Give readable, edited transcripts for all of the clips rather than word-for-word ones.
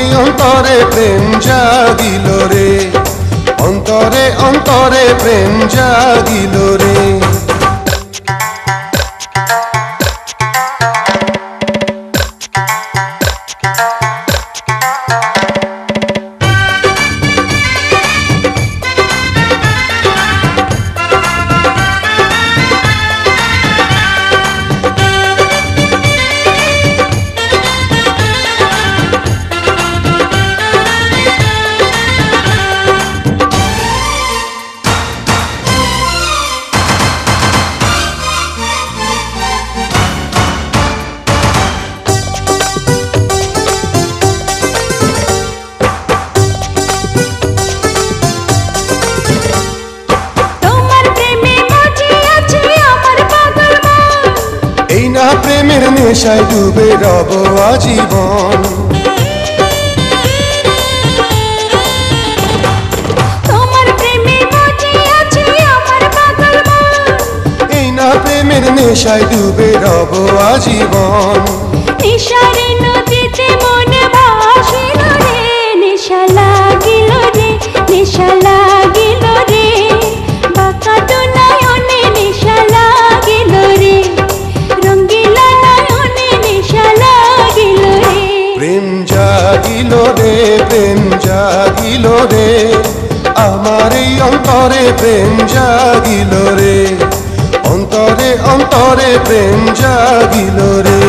এই অন্তরে প্রেম জাগিল রে, অন্তরে অন্তরে প্রেম জাগিল রে। প্রেমের নেশায় ডুবে রব আজীবন, তোমার প্রেমে মজে আছে আমার পাগল মন। এই না প্রেমের নেশায় ডুবে রব আজীবন। নেশারে নদীতে মনে ভাসিল রে, নেশা লাগিল রে, নেশা লাগিল রে, বাঁকা তো নয়নে নেশা লাগিল রে, রঙ্গিলা নয়নে নেশা লাগিল রে। প্রেম জাগিল রে, প্রেম জাগিল রে, আমার এই অন্তরে প্রেম জাগিল রে, অন্তরে অন্তরে প্রেম জাগিল রে।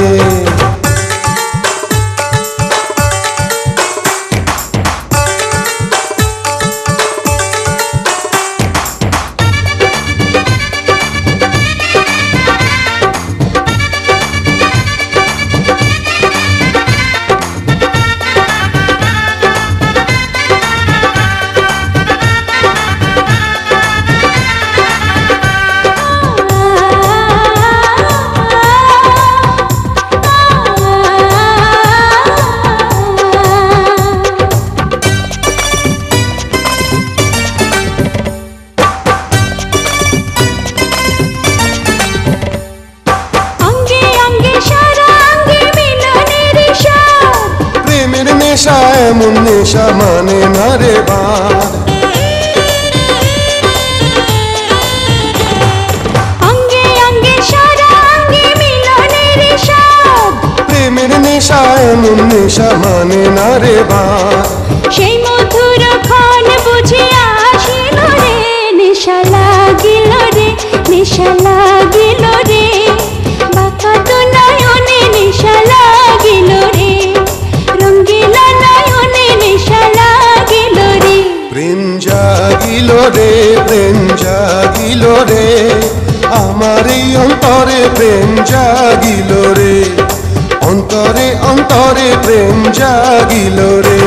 নেশা এমন নেশা মানে না রে বাঁধ, অঙ্গে অঙ্গে সারা অঙ্গে মিলনের স্বাদ। প্রেমের নেশা এমন নেশা মানে না রে বাঁধ, সেই মধুর ক্ষণ বুঝে আসিল রে, নেশা লাগিল রে, নেশা লাগিল রে, বাঁকা তো নয়নে নেশা লাগিল রে, রঙ্গিলা নয়নে নেশা লাগিল রে। প্রেম জাগিল রে, প্রেম জাগিল রে, আমার এই অন্তরে প্রেম জাগিল রে, অন্তরে অন্তরে প্রেম জাগিল রে।